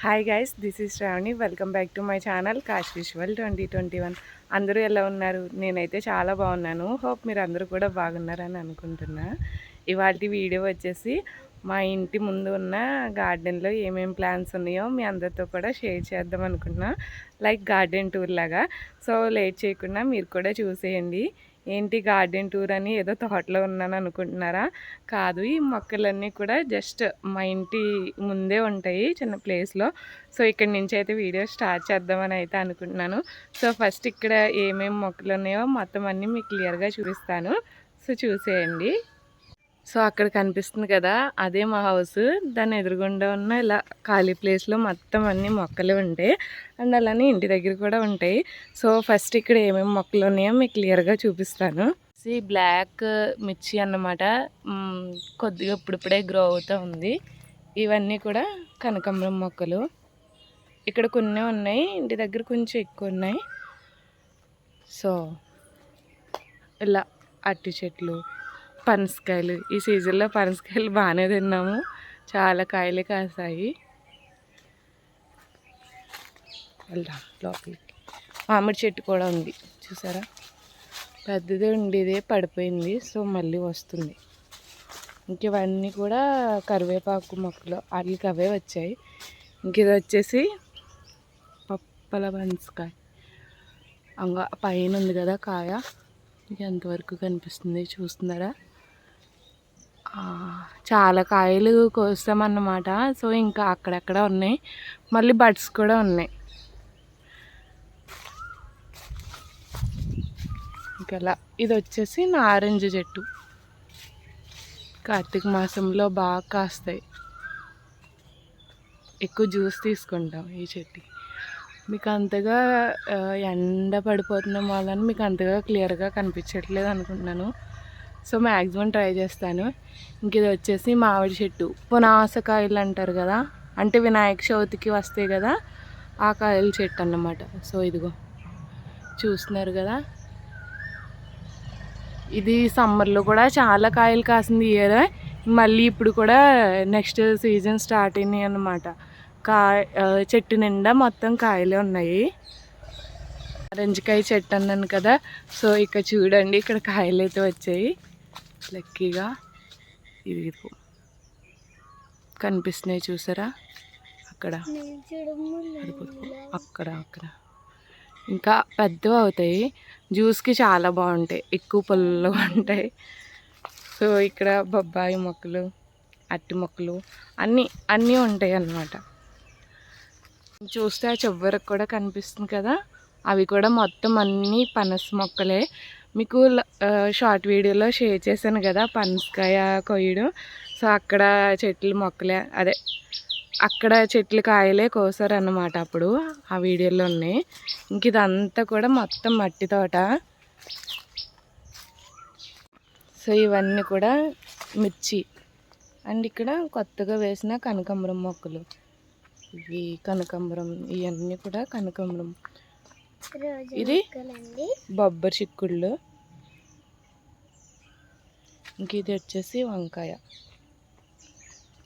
Hi guys, this is Shravani. Welcome back to my channel కాష్ visual 2021. అందరూ ఎలా ఉన్నారు? నేనైతే చాలా బాగున్నాను. హోప్ మీరు అందరూ కూడా బాగున్నారని అనుకుంటున్నా. ఇవాళ వీడియో వచ్చేసి మా ఇంటి ముందు ఉన్న గార్డెన్లో ఏమేమి ప్లాంట్స్ ఉన్నాయో మీ అందరితో కూడా షేర్ చేద్దాం అనుకున్నా, లైక్ గార్డెన్ టూర్ లాగా. సో లేట్ చేయకుండా మీరు కూడా చూసేయండి. ఏంటి గార్డెన్ టూర్ అని ఏదో తోటలో ఉన్నాను అనుకుంటున్నారా? కాదు, ఈ మొక్కలన్నీ కూడా జస్ట్ మా ఇంటి ముందే ఉంటాయి చిన్న ప్లేస్లో. సో ఇక్కడి నుంచి అయితే వీడియో స్టార్ట్ చేద్దామని అయితే అనుకుంటున్నాను. సో ఫస్ట్ ఇక్కడ ఏమేమి మొక్కలు ఉన్నాయో మొత్తం అన్నీ మీకు క్లియర్గా చూపిస్తాను. సో చూసేయండి. సో అక్కడ కనిపిస్తుంది కదా, అదే మా హౌస్. దాని ఎదురుగుండా ఉన్న ఇలా ఖాళీ ప్లేస్లో మొత్తం అన్ని మొక్కలు ఉంటాయి, అండ్ అలానే ఇంటి దగ్గర కూడా ఉంటాయి. సో ఫస్ట్ ఇక్కడ ఏమేమి మొక్కలు ఉన్నాయో మీకు క్లియర్గా చూపిస్తాను. బ్లాక్ మిర్చి అన్నమాట, కొద్దిగా ఇప్పుడిప్పుడే గ్రో అవుతూ ఉంది. ఇవన్నీ కూడా కనకాంబరం మొక్కలు. ఇక్కడ కొన్ని ఉన్నాయి, ఇంటి దగ్గర కొంచెం ఎక్కువ ఉన్నాయి. సో ఇలా అరటి చెట్లు, పనసకాయలు. ఈ సీజన్లో పనసకాయలు బాగానే తిన్నాము, చాలా కాయలు కాసాయి. వెళ్దాం లోపలికి. మామిడి చెట్టు కూడా ఉంది, చూసారా? పెద్దది ఉండేదే పడిపోయింది, సో మళ్ళీ వస్తుంది. ఇంక ఇవన్నీ కూడా కరివేపాకు మొక్కలు, వాటికి అవే వచ్చాయి. ఇంక ఇది వచ్చేసి పప్పల పనసకాయ. పైన ఉంది కదా కాయ, ఇంక ఎంతవరకు కనిపిస్తుంది చూస్తున్నారా? చాలా కాయలు కోస్తామన్నమాట. సో ఇంకా అక్కడక్కడ ఉన్నాయి, మళ్ళీ బడ్స్ కూడా ఉన్నాయి. ఇంకలా ఇది వచ్చేసి నారింజ చెట్టు. కార్తీక మాసంలో బాగా కాస్తాయి, ఎక్కువ జ్యూస్ తీసుకుంటాం ఈ చెట్టు. మీకు అంతగా ఎండ పడిపోతున్న వాళ్ళని మీకు అంతగా క్లియర్గా కనిపించట్లేదు అనుకుంటున్నాను. సో మ్యాక్సిమం ట్రై చేస్తాను. ఇంక ఇది వచ్చేసి మామిడి చెట్టు. పునాసకాయలు అంటారు కదా, అంటే వినాయక చవితికి వస్తాయి కదా, ఆ కాయల చెట్టు అన్నమాట. సో ఇదిగో చూస్తున్నారు కదా, ఇది సమ్మర్లో కూడా చాలా కాయలు కాసింది ఇయర్. మళ్ళీ ఇప్పుడు కూడా నెక్స్ట్ సీజన్ స్టార్ట్ అయినాయి అన్నమాట. చెట్టు నిండా మొత్తం కాయలే ఉన్నాయి. ఆరెంజ్కాయ చెట్టు అన్నాను కదా, సో ఇక్కడ చూడండి, ఇక్కడ కాయలు అయితే వచ్చాయి లక్కీగా. ఇది కనిపిస్తున్నాయి చూసారా, అక్కడ అక్కడ అక్కడ ఇంకా పెద్దవి అవుతాయి. జ్యూస్కి చాలా బాగుంటాయి, ఎక్కువ పుల్లగా ఉంటాయి. సో ఇక్కడ బొబ్బాయి మొక్కలు, అరటి మొక్కలు అన్నీ ఉంటాయి అన్నమాట. చూస్తే ఆ చివరికి కూడా కనిపిస్తుంది కదా, అవి కూడా మొత్తం అన్నీ పనస మొక్కలే. మీకు షార్ట్ వీడియోలో షేర్ చేశాను కదా పనసకాయ కొయ్యడం. సో అక్కడ చెట్లు మొక్కలే, అదే అక్కడ చెట్లు కాయలే కోసారు అన్నమాట అప్పుడు, ఆ వీడియోలో ఉన్నాయి. ఇంక ఇదంతా కూడా మొత్తం మట్టి తోట. సో ఇవన్నీ కూడా మిర్చి, అండ్ ఇక్కడ కొత్తగా వేసిన కనకాంబరం మొక్కలు. ఇవి కనకాంబరం, ఇవన్నీ కూడా కనకాంబరం. ఇది బొబ్బరి చిక్కుళ్ళు. ఇంక ఇది వచ్చేసి వంకాయ.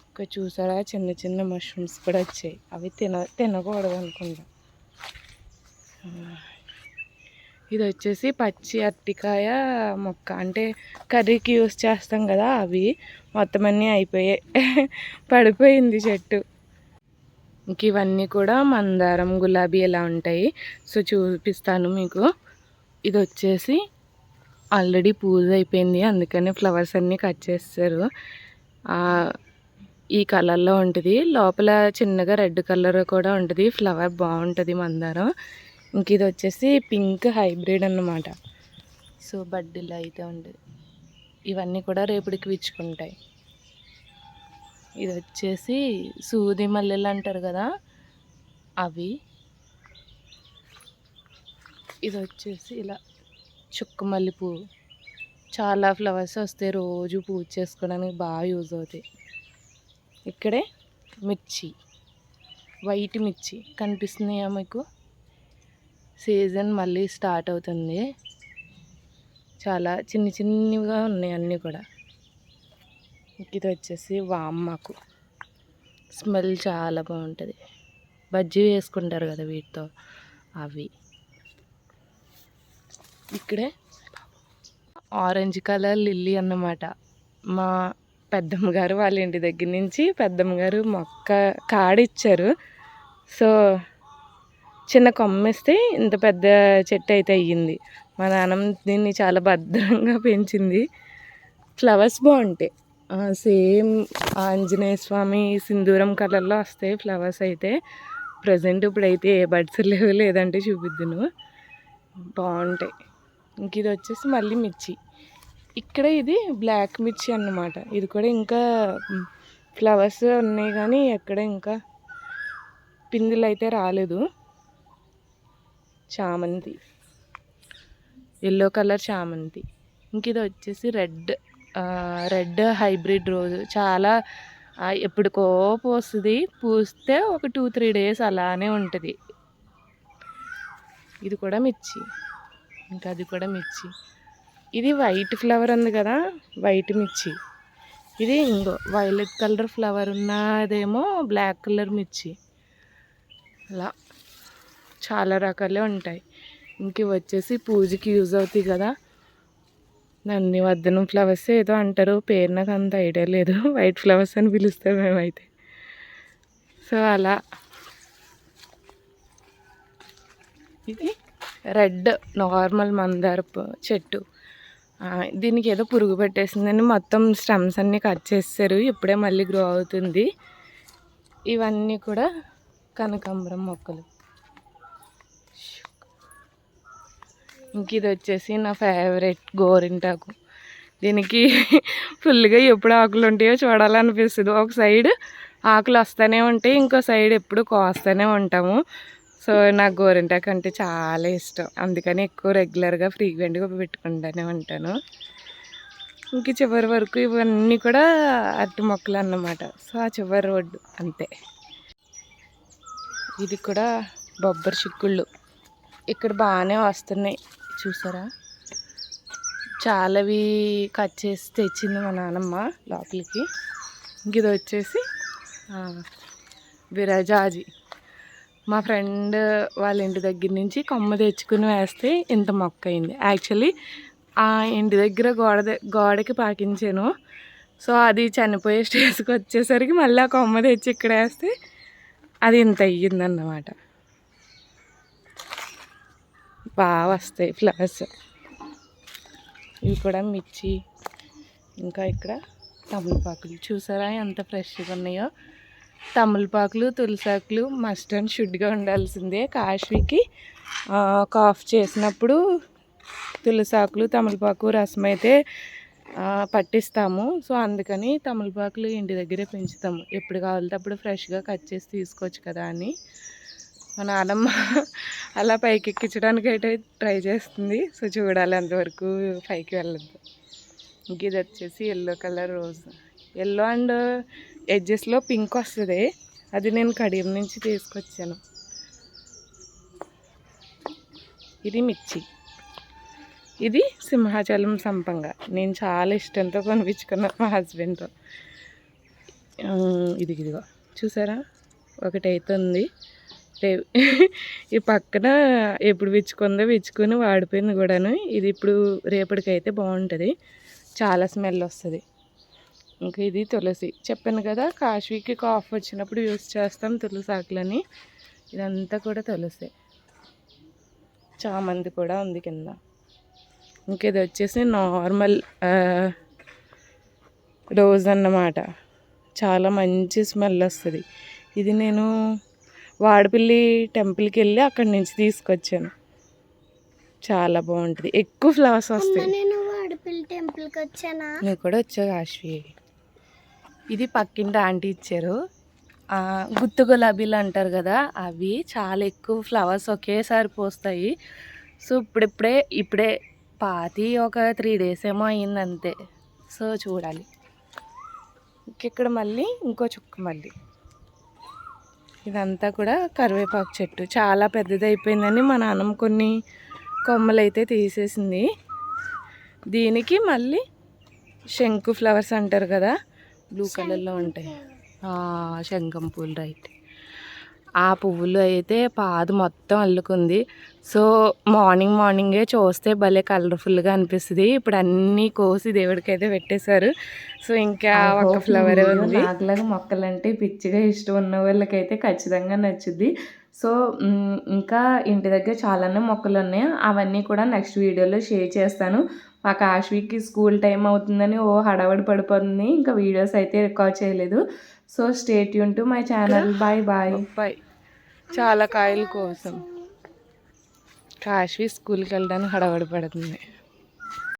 ఇక్కడ చూసారా చిన్న చిన్న మష్రూమ్స్ కూడా వచ్చాయి, అవి తినకూడదు అనుకుంటా. ఇది వచ్చేసి పచ్చి అరటికాయ మొక్క, అంటే కర్రీకి యూస్ చేస్తాం కదా, అవి మొత్తం అన్నీ అయిపోయాయి, పడిపోయింది చెట్టు. ఇంక ఇవన్నీ కూడా మందారం, గులాబీ ఎలా ఉంటాయి. సో చూపిస్తాను మీకు. ఇది వచ్చేసి ఆల్రెడీ పూజ అయిపోయింది, అందుకని ఫ్లవర్స్ అన్నీ కట్ చేస్తారు. ఈ కలర్లో ఉంటుంది, లోపల చిన్నగా రెడ్ కలర్ కూడా ఉంటుంది. ఫ్లవర్ బాగుంటుంది మందారం. ఇంక ఇది వచ్చేసి పింక్ హైబ్రిడ్ అన్నమాట. సో బడ్డీలో అయితే ఉంటుంది. ఇవన్నీ కూడా రేపటికి విచ్చుకుంటాయి. ఇది వచ్చేసి సూది మల్లెలు అంటారు కదా, అవి. ఇది వచ్చేసి ఇలా చుక్క మల్లి పువ్వు. చాలా ఫ్లవర్స్ వస్తాయి, రోజు పూజ చేసుకోవడానికి బాగా యూజ్ అవుతాయి. ఇక్కడే మిర్చి, వైట్ మిర్చి కనిపిస్తున్నాయా మీకు? సీజన్ మళ్ళీ స్టార్ట్ అవుతుంది. చాలా చిన్నగా ఉన్నాయి అన్నీ కూడా. ఇది వచ్చేసి వామాకు, స్మెల్ చాలా బాగుంటుంది. బజ్జీ వేసుకుంటారు కదా వీటితో, అవి. ఇక్కడే ఆరెంజ్ కలర్ లిల్లీ అన్నమాట. మా పెద్దమ్మ గారు వాళ్ళ ఇంటి దగ్గర నుంచి పెద్దమ్మ గారు మొక్క కాడిచ్చారు. సో చిన్న కొమ్మిస్తే ఇంత పెద్ద చెట్టు అయితే అయ్యింది. మా నాన్నమ్మ దీన్ని చాలా భద్రంగా పెంచింది. ఫ్లవర్స్ బాగుంటాయి, సేమ్ ఆంజనేయ స్వామి సింధూరం కలర్లో వస్తాయి ఫ్లవర్స్ అయితే. ప్రజెంట్ ఇప్పుడైతే ఏ బడ్స్ లేవు, లేదంటే చూపిద్దును. బాగుంటాయి. ఇంక ఇది వచ్చేసి మళ్ళీ మిర్చి. ఇక్కడ ఇది బ్లాక్ మిర్చి అన్నమాట. ఇది కూడా ఇంకా ఫ్లవర్స్ ఉన్నాయి కానీ ఎక్కడ ఇంకా పిందులు అయితే రాలేదు. చామంతి, ఎల్లో కలర్ చామంతి. ఇంక ఇది వచ్చేసి రెడ్ హైబ్రిడ్ రోజు. చాలా ఎప్పటికో పూస్తుంది. పూస్తే ఒక 2-3 డేస్ అలానే ఉంటుంది. ఇది కూడా మిర్చి. ఇంకా అది కూడా మిర్చి. ఇది వైట్ ఫ్లవర్ ఉంది కదా, వైట్ మిర్చి. ఇది ఇంకో వైలెట్ కలర్ ఫ్లవర్ ఉన్నదేమో బ్లాక్ కలర్ మిర్చి. అలా చాలా రకాలే ఉంటాయి. ఇంక వచ్చేసి పూజకి యూజ్ అవుతాయి కదా, నందివర్ధనం ఫ్లవర్స్ ఏదో అంటారు, పేరు నాకు అంత ఐడియా లేదు. వైట్ ఫ్లవర్స్ అని పిలుస్తాం మేమైతే. సో అలా. ఇది రెడ్ నార్మల్ మందారపు చెట్టు. దీనికి ఏదో పురుగు పెట్టేసిందని మొత్తం స్టెమ్స్ అన్నీ కట్ చేస్తారు. ఇప్పుడే మళ్ళీ గ్రో అవుతుంది. ఇవన్నీ కూడా కనకాంబరం మొక్కలు. ఇంక ఇది వచ్చేసి నా ఫేవరెట్ గోరింటాకు. దీనికి ఫుల్గా ఎప్పుడు ఆకులు ఉంటాయో చూడాలనిపిస్తుంది. ఒక సైడ్ ఆకులు వస్తూనే ఉంటాయి, ఇంకో సైడ్ ఎప్పుడు కోస్తూనే ఉంటాము. సో నాకు గోరింటాకు అంటే చాలా ఇష్టం. అందుకని ఎక్కువ రెగ్యులర్గా ఫ్రీక్వెంట్గా పెట్టుకుంటూనే ఉంటాను. ఇంక చివరి వరకు ఇవన్నీ కూడా అరటి మొక్కలు అన్నమాట. సో ఆ చివరి రోడ్డు అంతే. ఇది కూడా బొబ్బరి చిక్కుళ్ళు ఇక్కడ బాగానే వస్తున్నాయి, చూసారా. చాలావి కట్ చేసి తెచ్చింది మా నాన్నమ్మ లోపలికి. ఇంక ఇది వచ్చేసి విరజాజి. మా ఫ్రెండ్ వాళ్ళ ఇంటి దగ్గర నుంచి కొమ్మ తెచ్చుకుని వేస్తే ఇంత మొక్క అయింది. యాక్చువల్లీ ఆ ఇంటి దగ్గర గోడకి పాకించాను. సో అది చనిపోయే స్టేజ్కి వచ్చేసరికి మళ్ళీ ఆ కొమ్మ తెచ్చి ఇక్కడ వేస్తే అది ఇంత అయ్యిందన్నమాట. బాగా వస్తాయి ఫ్లవర్స్. ఇవి కూడా మిర్చి. ఇంకా ఇక్కడ తమలపాకులు చూసారా ఎంత ఫ్రెష్గా ఉన్నాయో. తమలపాకులు తులసాకులు మస్ట్ అండ్ షుడ్గా ఉండాల్సిందే. కాశీకి కాఫ్ చేసినప్పుడు తులసాకులు తమలపాకు రసం అయితే పట్టిస్తాము. సో అందుకని తమలపాకులు ఇంటి దగ్గరే పెంచుతాము. ఎప్పుడు కావాలంటే అప్పుడు ఫ్రెష్గా కట్ చేసి తీసుకోవచ్చు కదా అని. మా నాన్నమ్మ అలా పైకి ఎక్కించడానికి అయితే ట్రై చేస్తుంది. సో చూడాలి అంతవరకు పైకి వెళ్ళద్దు. ఇంక ఇది వచ్చేసి yellow colour rose. Yellow and ఎడ్జెస్లో పింక్ వస్తుంది. అది నేను కడియం నుంచి తీసుకొచ్చాను. ఇది మిర్చి. ఇది సింహాచలం సంపంగ. నేను చాలా ఇష్టంతో కొనిపించుకున్నాను మా హస్బెండ్తో. ఇదిగో చూసారా, ఒకటైతే ఉంది. ఈ పక్కన ఎప్పుడు విచ్చుకుని వాడిపోయింది కూడాను. ఇది ఇప్పుడు రేపటికైతే బాగుంటుంది, చాలా స్మెల్ వస్తుంది. ఇంకా ఇది తులసి. చెప్పాను కదా కాశీకి కాఫ్ వచ్చినప్పుడు యూస్ చేస్తాం తులసి ఆకులని. ఇదంతా కూడా తులసి. చామంతి కూడా ఉంది కింద. ఇంక ఇది వచ్చేసి నార్మల్ రోజ్ అన్నమాట. చాలా మంచి స్మెల్ వస్తుంది. ఇది నేను వాడపల్లి టెంపుల్కి వెళ్ళి అక్కడి నుంచి తీసుకొచ్చాను. చాలా బాగుంటుంది, ఎక్కువ ఫ్లవర్స్ వస్తాయి. నువ్వు కూడా వచ్చావు కాశీ. ఇది పక్కింటి ఆంటీ ఇచ్చారు. గుత్తు గులాబీలు అంటారు కదా, అవి చాలా ఎక్కువ ఫ్లవర్స్ ఒకేసారి పోస్తాయి. సో ఇప్పుడే పాతి ఒక 3 days ఏమో అయింది అంతే. సో చూడాలి. ఇక్కడ మళ్ళీ ఇంకో చుక్క. మళ్ళీ ఇదంతా కూడా కరివేపాకు చెట్టు. చాలా పెద్దది అయిపోయిందని మా నాన్నమ్మ కొన్ని కొమ్మలు అయితే తీసేసింది. దీనికి మళ్ళీ శంకు ఫ్లవర్స్ అంటారు కదా, బ్లూ కలర్లో ఉంటాయి. శంఖం పూలు, రైట్. ఆ పువ్వులు అయితే పాదు మొత్తం అల్లుకుంది. సో మార్నింగే చూస్తే భలే కలర్ఫుల్గా అనిపిస్తుంది. ఇప్పుడు అన్నీ కోసి దేవుడికైతే పెట్టేశారు. సో ఇంకా ఒక ఫ్లవరే ఉంది. నాకులాగా మొక్కలంటే పిచ్చిగా ఇష్టం ఉన్న వాళ్ళకైతే ఖచ్చితంగా నచ్చుద్ది. సో ఇంకా ఇంటి దగ్గర చాలానే మొక్కలు ఉన్నాయి. అవన్నీ కూడా నెక్స్ట్ వీడియోలో షేర్ చేస్తాను. మా కాశ్వీకి స్కూల్ టైం అవుతుందని హడావిడి పడిపోతుంది. ఇంకా వీడియోస్ అయితే రికార్డ్ చేయలేదు. So stay tune to my channel. Bye bye. చాలా కాయల కోసం కాశ్వీ స్కూల్కి వెళ్ళడానికి హడావిడి పడుతుంది.